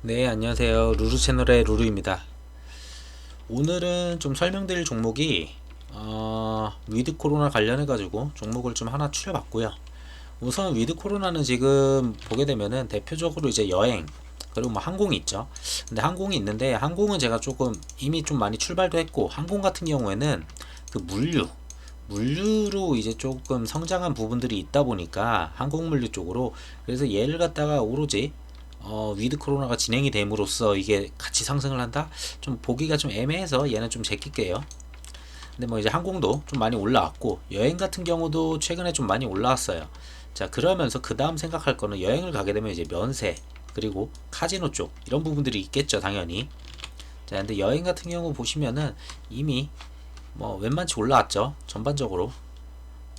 네, 안녕하세요. 루루 채널의 루루입니다. 오늘은 좀 설명드릴 종목이 위드 코로나 관련해가지고 종목을 좀 하나 추려봤고요. 우선 위드 코로나는 지금 보게 되면은 대표적으로 이제 여행 그리고 뭐 항공이 있죠. 근데 항공이 있는데 항공은 제가 조금 이미 좀 많이 출발도 했고, 항공 같은 경우에는 그 물류로 이제 조금 성장한 부분들이 있다 보니까 항공 물류 쪽으로, 그래서 얘를 갖다가 오로지 위드 코로나가 진행이 됨으로써 이게 같이 상승을 한다? 좀 보기가 좀 애매해서 얘는 좀 제낄게요. 근데 뭐 이제 항공도 좀 많이 올라왔고, 여행 같은 경우도 최근에 좀 많이 올라왔어요. 자, 그러면서 그 다음 생각할 거는, 여행을 가게 되면 이제 면세 그리고 카지노 쪽 이런 부분들이 있겠죠, 당연히. 자, 근데 여행 같은 경우 보시면은 이미 뭐 웬만치 올라왔죠, 전반적으로.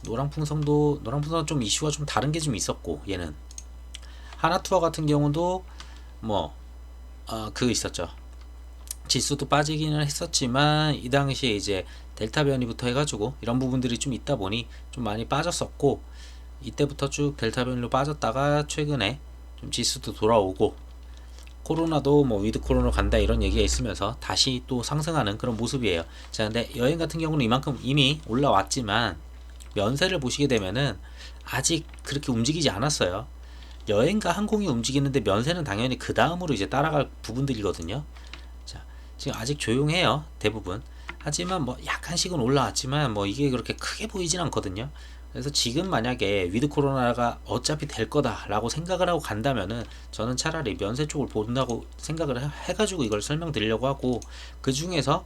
노랑풍성은 좀 이슈가 좀 다른 게 좀 있었고, 얘는 하나투어 같은 경우도 뭐 있었죠. 지수도 빠지기는 했었지만 이 당시에 이제 델타 변이부터 해가지고 이런 부분들이 좀 있다 보니 좀 많이 빠졌었고, 이때부터 쭉 델타 변이로 빠졌다가 최근에 좀 지수도 돌아오고, 코로나도 뭐 위드 코로나 간다 이런 얘기가 있으면서 다시 또 상승하는 그런 모습이에요. 자, 근데 여행 같은 경우는 이만큼 이미 올라왔지만 면세를 보시게 되면은 아직 그렇게 움직이지 않았어요. 여행과 항공이 움직이는데 면세는 당연히 그 다음으로 이제 따라갈 부분들이거든요. 자, 지금 아직 조용해요, 대부분. 하지만 뭐 약간씩은 올라왔지만 뭐 이게 그렇게 크게 보이진 않거든요. 그래서 지금 만약에 위드 코로나가 어차피 될 거다라고 생각을 하고 간다면은, 저는 차라리 면세 쪽을 본다고 생각을 해가지고 이걸 설명드리려고 하고, 그 중에서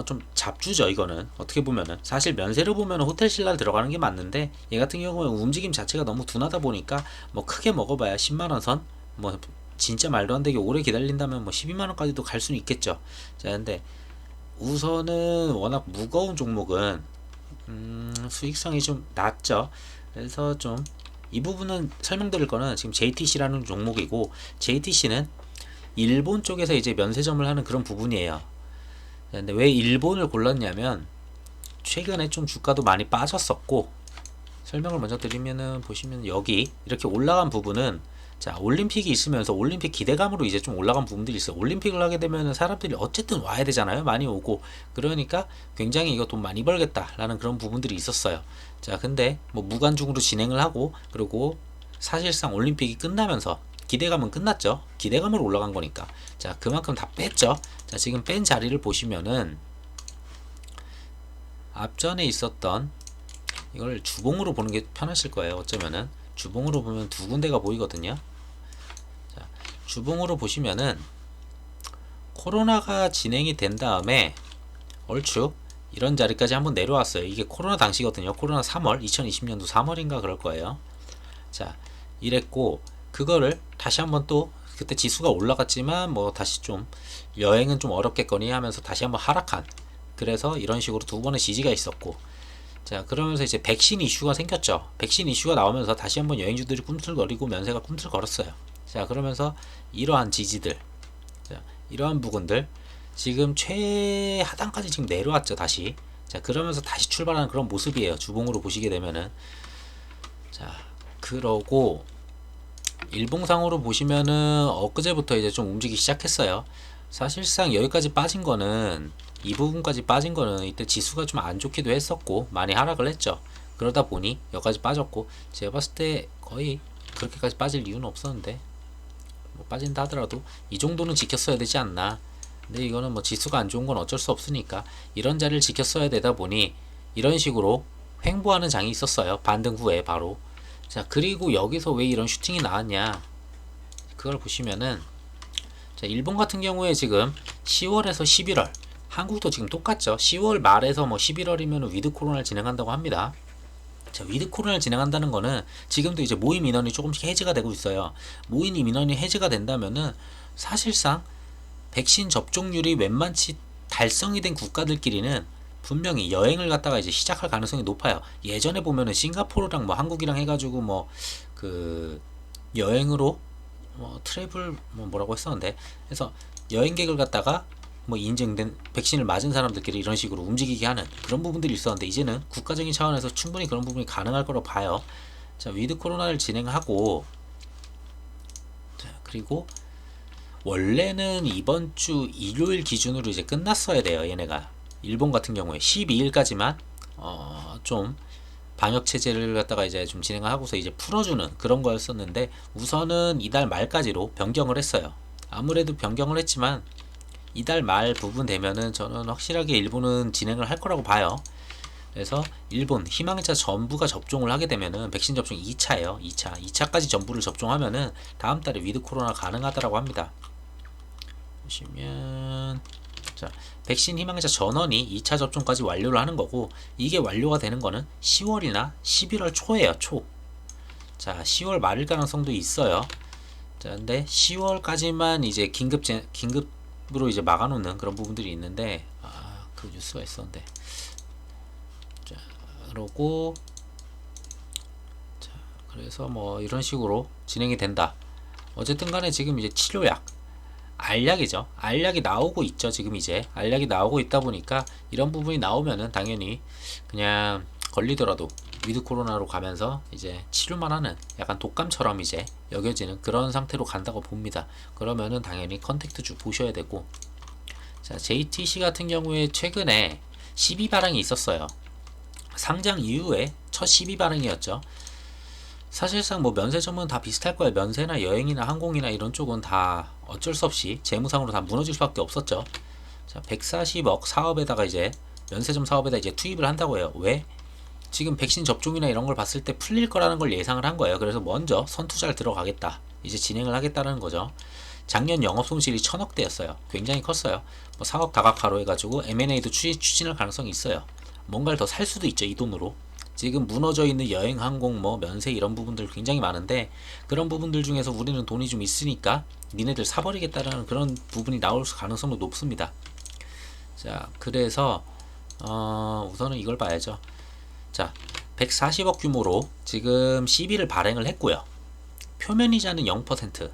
좀 잡주죠. 이거는 어떻게 보면은 사실 면세로 보면은 호텔 신라 들어가는 게 맞는데, 얘 같은 경우는 움직임 자체가 너무 둔하다 보니까 뭐 크게 먹어봐야 10만원 선, 뭐 진짜 말도 안 되게 오래 기다린다면 뭐 12만원까지도 갈 수는 있겠죠. 자, 근데 우선은 워낙 무거운 종목은 수익성이 좀 낮죠. 그래서 좀 이 부분은 설명드릴 거는, 지금 JTC라는 종목이고, JTC는 일본 쪽에서 이제 면세점을 하는 그런 부분이에요. 근데 왜 일본을 골랐냐면, 최근에 좀 주가도 많이 빠졌었고, 설명을 먼저 드리면은, 보시면 여기 이렇게 올라간 부분은, 자, 올림픽이 있으면서 올림픽 기대감으로 이제 좀 올라간 부분들이 있어요. 올림픽을 하게 되면 사람들이 어쨌든 와야 되잖아요. 많이 오고. 그러니까 굉장히 이거 돈 많이 벌겠다라는 그런 부분들이 있었어요. 자, 근데 뭐 무관중으로 진행을 하고, 그리고 사실상 올림픽이 끝나면서 기대감은 끝났죠. 기대감으로 올라간 거니까. 자, 그만큼 다 뺐죠. 자, 지금 뺀 자리를 보시면은 앞전에 있었던, 이걸 주봉으로 보는 게 편하실 거예요. 어쩌면은 주봉으로 보면 두 군데가 보이거든요. 자, 주봉으로 보시면은 코로나가 진행이 된 다음에 얼추 이런 자리까지 한번 내려왔어요. 이게 코로나 당시거든요. 코로나 3월, 2020년도 3월인가 그럴 거예요. 자, 이랬고, 그거를 다시 한번 또, 그때 지수가 올라갔지만 뭐 다시 좀 여행은 좀 어렵겠거니 하면서 다시 한번 하락한, 그래서 이런 식으로 두 번의 지지가 있었고, 자, 그러면서 이제 백신 이슈가 생겼죠. 백신 이슈가 나오면서 다시 한번 여행주들이 꿈틀거리고 면세가 꿈틀거렸어요. 자, 그러면서 이러한 지지들, 자, 이러한 부분들 지금 최하단까지 지금 내려왔죠, 다시. 자, 그러면서 다시 출발하는 그런 모습이에요, 주봉으로 보시게 되면은. 자, 그러고 일봉상으로 보시면은 엊그제부터 이제 좀 움직이기 시작했어요. 사실상 여기까지 빠진 거는, 이 부분까지 빠진 거는 이때 지수가 좀 안 좋기도 했었고 많이 하락을 했죠. 그러다 보니 여기까지 빠졌고, 제가 봤을 때 거의 그렇게까지 빠질 이유는 없었는데, 뭐 빠진다 하더라도 이 정도는 지켰어야 되지 않나. 근데 이거는 뭐 지수가 안 좋은 건 어쩔 수 없으니까 이런 자리를 지켰어야 되다 보니 이런 식으로 횡보하는 장이 있었어요, 반등 후에 바로. 자, 그리고 여기서 왜 이런 슈팅이 나왔냐, 그걸 보시면은, 자, 일본 같은 경우에 지금 10월에서 11월, 한국도 지금 똑같죠. 10월 말에서 뭐 11월이면 위드 코로나를 진행한다고 합니다. 자, 위드 코로나를 진행한다는 거는 지금도 이제 모임 인원이 조금씩 해제가 되고 있어요. 모임 인원이 해제가 된다면은 사실상 백신 접종률이 웬만치 달성이 된 국가들끼리는 분명히 여행을 갖다가 이제 시작할 가능성이 높아요. 예전에 보면은 싱가포르랑 뭐 한국이랑 해가지고 뭐 그 여행으로 뭐 트래블 뭐 뭐라고 했었는데, 그래서 여행객을 갖다가 뭐 인증된 백신을 맞은 사람들끼리 이런 식으로 움직이게 하는 그런 부분들이 있었는데, 이제는 국가적인 차원에서 충분히 그런 부분이 가능할 거라고 봐요. 자, 위드 코로나를 진행하고, 자, 그리고 원래는 이번 주 일요일 기준으로 이제 끝났어야 돼요. 얘네가 일본 같은 경우에 12일까지만 좀 방역 체제를 갖다가 이제 좀 진행을 하고서 이제 풀어주는 그런 거였었는데 우선은 이달 말까지로 변경을 했어요. 아무래도 변경을 했지만 이달 말 부분 되면은 저는 확실하게 일본은 진행을 할 거라고 봐요. 그래서 일본 희망자 전부가 접종을 하게 되면은 백신 접종 2차예요. 2차까지 전부를 접종하면은 다음 달에 위드 코로나 가능하다라고 합니다. 보시면 자, 백신 희망자 전원이 2차 접종까지 완료를 하는 거고 이게 완료가 되는 거는 10월이나 11월 초예요. 초. 자, 10월 말일 가능성도 있어요. 자, 근데 10월까지만 이제 긴급으로 이제 막아놓는 그런 부분들이 있는데 그 뉴스가 있었는데 자, 그러고 자, 그래서 뭐 이런 식으로 진행이 된다. 어쨌든 간에 지금 이제 치료약 알약이죠. 알약이 나오고 있죠. 지금 이제 알약이 나오고 있다 보니까 이런 부분이 나오면은 당연히 그냥 걸리더라도 위드 코로나로 가면서 이제 치료만 하는 약간 독감처럼 이제 여겨지는 그런 상태로 간다고 봅니다. 그러면은 당연히 컨택트주 보셔야 되고 자, JTC 같은 경우에 최근에 12발행이 있었어요. 상장 이후에 첫 12발행이었죠. 사실상 뭐 면세점은 다 비슷할 거예요. 면세나 여행이나 항공이나 이런 쪽은 다 어쩔 수 없이 재무상으로 다 무너질 수밖에 없었죠. 자, 140억 사업에다가 이제 면세점 사업에다 이제 투입을 한다고 해요. 왜? 지금 백신 접종이나 이런 걸 봤을 때 풀릴 거라는 걸 예상을 한 거예요. 그래서 먼저 선투자를 들어가겠다. 이제 진행을 하겠다는 거죠. 작년 영업 손실이 1000억대였어요. 굉장히 컸어요. 뭐 사업 다각화로 해가지고 M&A도 추진할 가능성이 있어요. 뭔가를 더 살 수도 있죠. 이 돈으로. 지금 무너져 있는 여행, 항공, 뭐 면세 이런 부분들 굉장히 많은데 그런 부분들 중에서 우리는 돈이 좀 있으니까 니네들 사버리겠다라는 그런 부분이 나올 가능성도 높습니다. 자, 그래서 우선은 이걸 봐야죠. 자, 140억 규모로 지금 CB를 발행을 했고요. 표면 이자는 0%,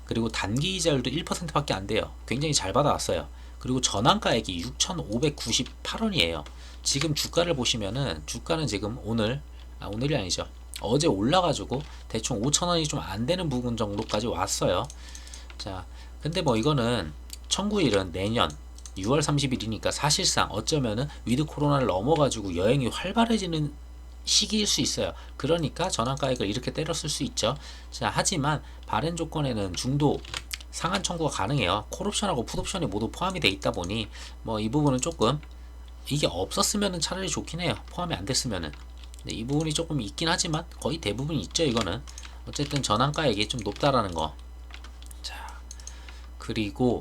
그리고 단기 이자율도 1%밖에 안 돼요. 굉장히 잘 받아왔어요. 그리고 전환가액이 6,598원이에요. 지금 주가를 보시면은 주가는 지금 오늘이 아니죠. 어제 올라가지고 대충 5,000원이 좀 안 되는 부분 정도까지 왔어요. 자, 근데 뭐 이거는 청구일은 내년 6월 30일이니까 사실상 어쩌면은 위드 코로나를 넘어가지고 여행이 활발해지는 시기일 수 있어요. 그러니까 전환가액을 이렇게 때렸을 수 있죠. 자, 하지만 발행 조건에는 중도 상한 청구가 가능해요. 콜옵션하고 풋옵션이 모두 포함이 돼 있다 보니 뭐 이 부분은 조금 이게 없었으면 차라리 좋긴 해요. 포함이 안 됐으면은. 근데 이 부분이 조금 있긴 하지만 거의 대부분 있죠. 이거는 어쨌든 전환가액이 좀 높다라는 거. 자, 그리고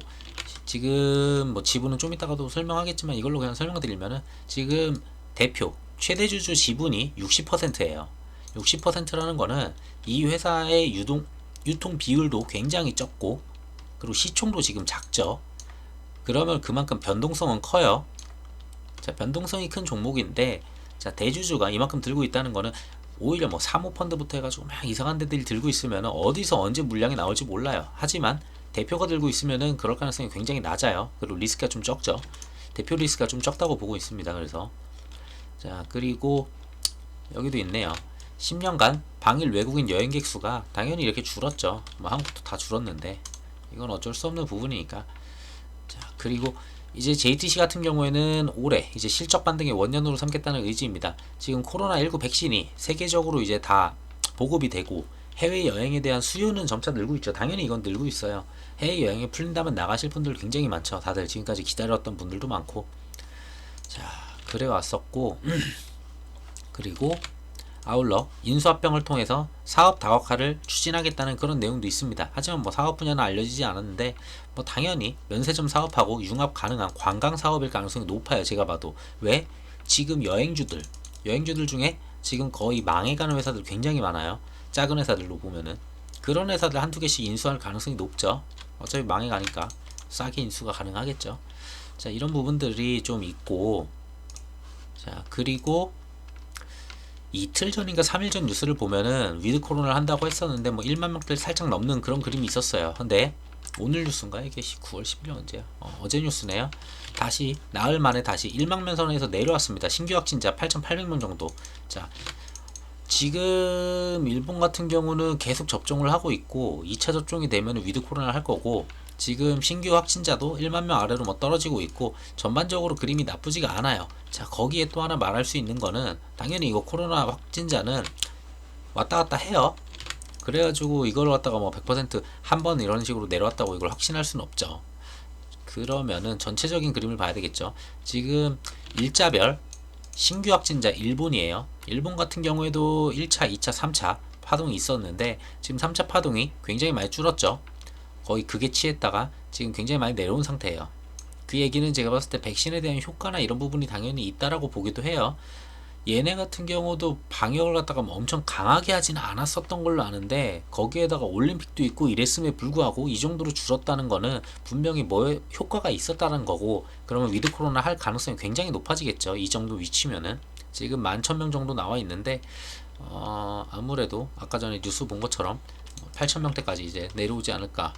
지금 뭐 지분은 좀 이따가도 설명하겠지만 이걸로 그냥 설명드리면은 지금 대표 최대 주주 지분이 60%예요. 60%라는 거는 이 회사의 유통 비율도 굉장히 적고 그리고 시총도 지금 작죠. 그러면 그만큼 변동성은 커요. 자, 변동성이 큰 종목인데 자, 대주주가 이만큼 들고 있다는 거는 오히려 뭐 사모펀드부터 해가지고 막 이상한 데들이 들고 있으면 어디서 언제 물량이 나올지 몰라요. 하지만 대표가 들고 있으면은 그럴 가능성이 굉장히 낮아요. 그리고 리스크가 좀 적죠. 대표 리스크가 좀 적다고 보고 있습니다. 그래서 자, 그리고 여기도 있네요. 10년간 방일 외국인 여행객 수가 당연히 이렇게 줄었죠. 뭐 한국도 다 줄었는데 이건 어쩔 수 없는 부분이니까. 자, 그리고 이제 JTC 같은 경우에는 올해 이제 실적 반등의 원년으로 삼겠다는 의지입니다. 지금 코로나19 백신이 세계적으로 이제 다 보급이 되고 해외 여행에 대한 수요는 점차 늘고 있죠. 당연히 이건 늘고 있어요. 해외 여행이 풀린다면 나가실 분들 굉장히 많죠. 다들 지금까지 기다렸던 분들도 많고. 자, 그래 왔었고 그리고 아울러 인수합병을 통해서 사업 다각화를 추진하겠다는 그런 내용도 있습니다. 하지만 뭐 사업 분야는 알려지지 않았는데 뭐 당연히 면세점 사업하고 융합 가능한 관광 사업일 가능성이 높아요. 제가 봐도. 왜? 지금 여행주들 중에 지금 거의 망해가는 회사들 굉장히 많아요. 작은 회사들로 보면은 그런 회사들 한두 개씩 인수할 가능성이 높죠. 어차피 망해가니까 싸게 인수가 가능하겠죠. 자, 이런 부분들이 좀 있고 자, 그리고 이틀 전인가 3일 전 뉴스를 보면은 위드 코로나를 한다고 했었는데 뭐 1만 명대 살짝 넘는 그런 그림이 있었어요. 근데 오늘 뉴스인가? 이게 9월 10일 언제야? 어제 뉴스네요. 다시 나흘 만에 다시 1만 명 선에서 내려왔습니다. 신규 확진자 8,800명 정도. 자, 지금 일본 같은 경우는 계속 접종을 하고 있고 2차 접종이 되면 위드 코로나를 할 거고, 지금 신규 확진자도 1만 명 아래로 뭐 떨어지고 있고 전반적으로 그림이 나쁘지가 않아요. 자, 거기에 또 하나 말할 수 있는 거는 당연히 이거 코로나 확진자는 왔다 갔다 해요. 그래가지고 이걸 갖다가 뭐 100% 한 번 이런 식으로 내려왔다고 이걸 확신할 수는 없죠. 그러면은 전체적인 그림을 봐야 되겠죠. 지금 일자별 신규 확진자 일본이에요. 일본 같은 경우에도 1차, 2차, 3차 파동이 있었는데 지금 3차 파동이 굉장히 많이 줄었죠. 거의 극에 치했다가 지금 굉장히 많이 내려온 상태예요. 그 얘기는 제가 봤을 때 백신에 대한 효과나 이런 부분이 당연히 있다라고 보기도 해요. 얘네 같은 경우도 방역을 갖다가 뭐 엄청 강하게 하지는 않았었던 걸로 아는데 거기에다가 올림픽도 있고 이랬음에 불구하고 이 정도로 줄었다는 거는 분명히 뭐 효과가 있었다는 거고, 그러면 위드 코로나 할 가능성이 굉장히 높아지겠죠. 이 정도 위치면은 지금 11,000명 정도 나와 있는데 아무래도 아까 전에 뉴스 본 것처럼 8,000명대까지 이제 내려오지 않을까.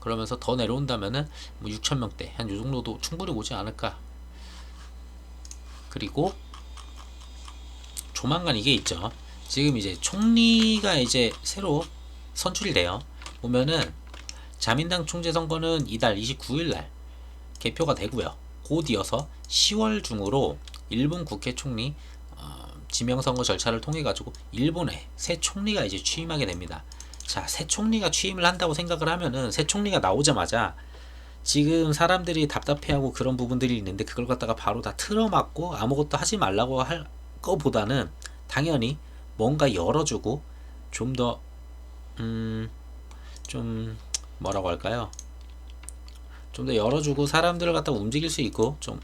그러면서 더 내려온다면은 뭐 6,000명대 한 요 정도도 충분히 오지 않을까. 그리고 조만간 이게 있죠. 지금 이제 총리가 이제 새로 선출이 돼요. 보면은 자민당 총재 선거는 이달 29일 날 개표가 되고요. 곧 이어서 10월 중으로 일본 국회 총리 지명선거 절차를 통해 가지고 일본의 새 총리가 이제 취임하게 됩니다. 자, 새 총리가 취임을 한다고 생각을 하면은 새 총리가 나오자마자 지금 사람들이 답답해하고 그런 부분들이 있는데 그걸 갖다가 바로 다 틀어막고 아무것도 하지 말라고 할 거보다는 당연히 뭔가 열어주고 좀 더 좀 뭐라고 할까요? 좀 더 열어주고 사람들을 갖다 움직일 수 있고 좀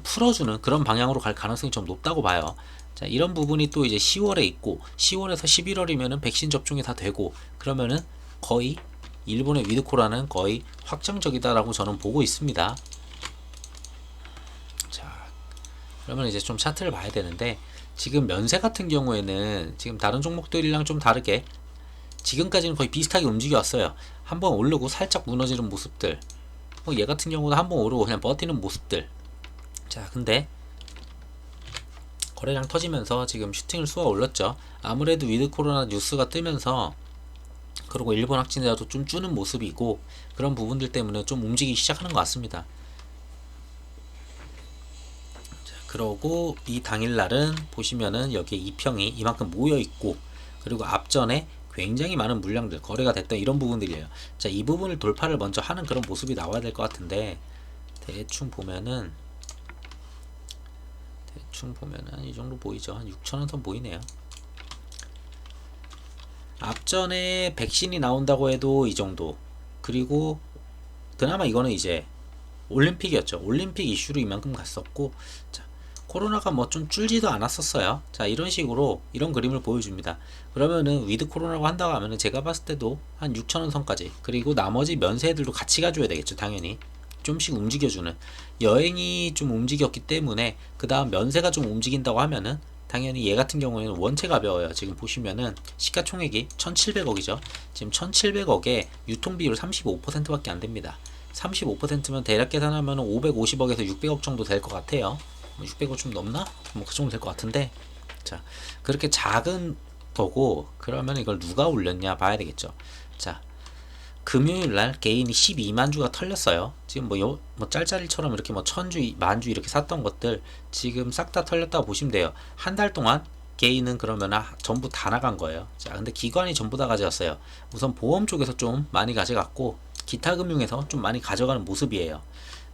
풀어주는 그런 방향으로 갈 가능성이 좀 높다고 봐요. 자, 이런 부분이 또 이제 10월에 있고 10월에서 11월이면은 백신 접종이 다 되고 그러면은 거의 일본의 위드코라는 거의 확정적이다라고 저는 보고 있습니다. 자, 그러면 이제 좀 차트를 봐야 되는데 지금 면세 같은 경우에는 지금 다른 종목들이랑 좀 다르게 지금까지는 거의 비슷하게 움직여 왔어요. 한번 오르고 살짝 무너지는 모습들, 얘 같은 경우는 한번 오르고 그냥 버티는 모습들. 자, 근데 거래량 터지면서 지금 슈팅을 쏘아 올렸죠. 아무래도 위드 코로나 뉴스가 뜨면서 그리고 일본 확진자도 좀 주는 모습이고 그런 부분들 때문에 좀 움직이기 시작하는 것 같습니다. 자, 그러고 이 당일날은 보시면은 여기에 이평이 이만큼 모여 있고 그리고 앞전에 굉장히 많은 물량들 거래가 됐던 이런 부분들이에요. 자, 이 부분을 돌파를 먼저 하는 그런 모습이 나와야 될 것 같은데 대충 보면은 이 정도 보이죠. 한 6,000원 선 보이네요. 앞전에 백신이 나온다고 해도 이 정도. 그리고 그나마 이거는 이제 올림픽이었죠. 올림픽 이슈로 이만큼 갔었고, 자, 코로나가 뭐 좀 줄지도 않았었어요. 자, 이런 식으로 이런 그림을 보여줍니다. 그러면은 위드 코로나라고 한다고 하면은 제가 봤을 때도 한 6,000원 선까지, 그리고 나머지 면세들도 같이 가줘야 되겠죠. 당연히 좀씩 움직여주는, 여행이 좀 움직였기 때문에 그 다음 면세가 좀 움직인다고 하면은 당연히 얘 같은 경우에는 원체 가벼워요. 지금 보시면은 시가총액이 1,700억이죠. 지금 1,700억에 유통비율 35%밖에 안 됩니다. 35%면 대략 계산하면 550억에서 600억 정도 될 것 같아요. 600억 좀 넘나? 뭐 그 정도 될 것 같은데, 자, 그렇게 작은 거고 그러면 이걸 누가 올렸냐 봐야 되겠죠. 자, 금요일날 개인이 12만 주가 털렸어요. 지금 뭐 짤짤이처럼 이렇게 뭐 1,000주, 만주 이렇게 샀던 것들 지금 싹 다 털렸다고 보시면 돼요. 한 달 동안 개인은 그러면 전부 다 나간 거예요. 자, 근데 기관이 전부 다 가져갔어요. 우선 보험 쪽에서 좀 많이 가져갔고 기타 금융에서 좀 많이 가져가는 모습이에요.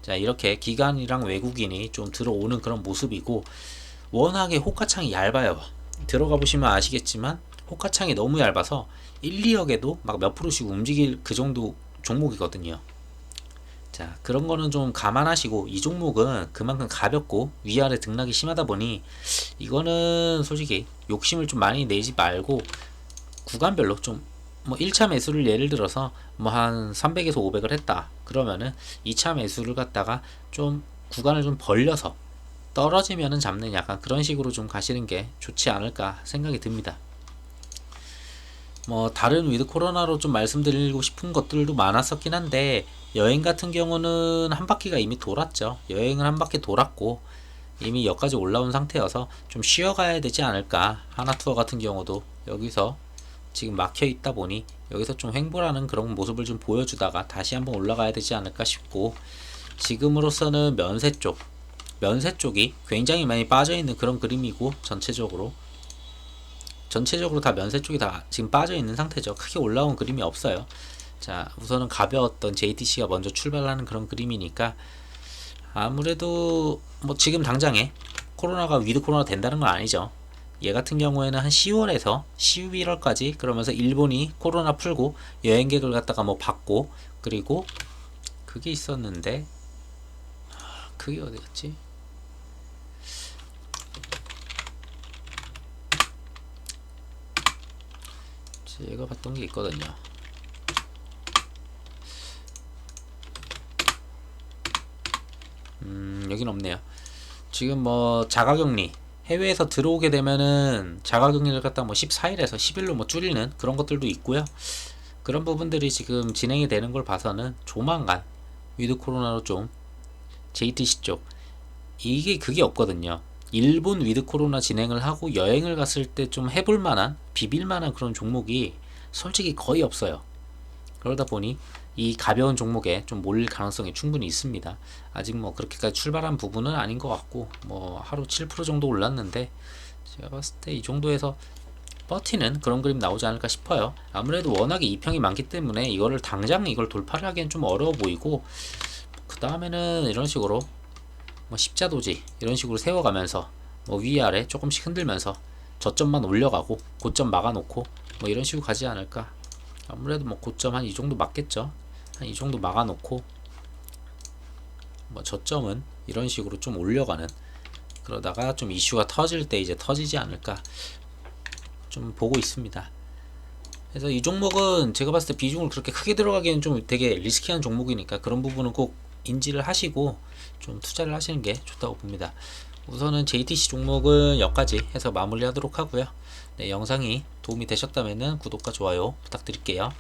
자, 이렇게 기관이랑 외국인이 좀 들어오는 그런 모습이고, 워낙에 호가창이 얇아요. 들어가 보시면 아시겠지만 호가창이 너무 얇아서 1, 2억에도 막 몇 프로씩 움직일 그 정도 종목이거든요. 자, 그런 거는 좀 감안하시고, 이 종목은 그만큼 가볍고 위아래 등락이 심하다 보니 이거는 솔직히 욕심을 좀 많이 내지 말고 구간별로 좀, 뭐 1차 매수를 예를 들어서 뭐 한 300에서 500을 했다 그러면은 2차 매수를 갖다가 좀 구간을 좀 벌려서 떨어지면은 잡는, 약간 그런 식으로 좀 가시는 게 좋지 않을까 생각이 듭니다. 뭐 다른 위드 코로나로 좀 말씀드리고 싶은 것들도 많았었긴 한데, 여행 같은 경우는 한 바퀴가 이미 돌았죠. 여행을 한 바퀴 돌았고 이미 여기까지 올라온 상태여서 좀 쉬어가야 되지 않을까. 하나투어 같은 경우도 여기서 지금 막혀 있다 보니 여기서 좀 횡보라는 그런 모습을 좀 보여주다가 다시 한번 올라가야 되지 않을까 싶고, 지금으로서는 면세 쪽이 굉장히 많이 빠져 있는 그런 그림이고, 전체적으로 다 면세 쪽이 다 지금 빠져 있는 상태죠. 크게 올라온 그림이 없어요. 자, 우선은 가벼웠던 JTC가 먼저 출발하는 그런 그림이니까, 아무래도 뭐 지금 당장에 코로나가 위드 코로나 된다는 건 아니죠. 얘 같은 경우에는 한 10월에서 11월까지 그러면서 일본이 코로나 풀고 여행객을 갖다가 뭐 받고, 그리고 그게 있었는데, 그게 어디였지? 제가 봤던 게 있거든요. 여긴 없네요. 지금 뭐 자가격리, 해외에서 들어오게 되면은 자가격리를 갖다 뭐 14일에서 10일로 뭐 줄이는 그런 것들도 있고요. 그런 부분들이 지금 진행이 되는 걸 봐서는 조만간 위드 코로나로 좀 JTC 쪽, 이게 그게 없거든요. 일본 위드 코로나 진행을 하고 여행을 갔을 때 좀 해볼 만한, 비빌 만한 그런 종목이 솔직히 거의 없어요. 그러다 보니 이 가벼운 종목에 좀 몰릴 가능성이 충분히 있습니다. 아직 뭐 그렇게까지 출발한 부분은 아닌 것 같고, 뭐 하루 7% 정도 올랐는데 제가 봤을 때 이 정도에서 버티는 그런 그림 나오지 않을까 싶어요. 아무래도 워낙에 이평이 많기 때문에 이거를 당장 이걸 돌파를 하기엔 좀 어려워 보이고, 그 다음에는 이런 식으로 뭐 십자도지 이런 식으로 세워가면서 뭐 위아래 조금씩 흔들면서 저점만 올려가고 고점 막아놓고 뭐 이런 식으로 가지 않을까. 아무래도 뭐 고점 한 이 정도 맞겠죠. 한 이 정도 막아놓고 뭐 저점은 이런 식으로 좀 올려가는, 그러다가 좀 이슈가 터질 때 이제 터지지 않을까 좀 보고 있습니다. 그래서 이 종목은 제가 봤을 때 비중을 그렇게 크게 들어가기에는 좀 되게 리스키한 종목이니까 그런 부분은 꼭 인지를 하시고 좀 투자를 하시는 게 좋다고 봅니다. 우선은 JTC 종목은 여기까지 해서 마무리하도록 하고요. 네, 영상이 도움이 되셨다면 구독과 좋아요 부탁드릴게요.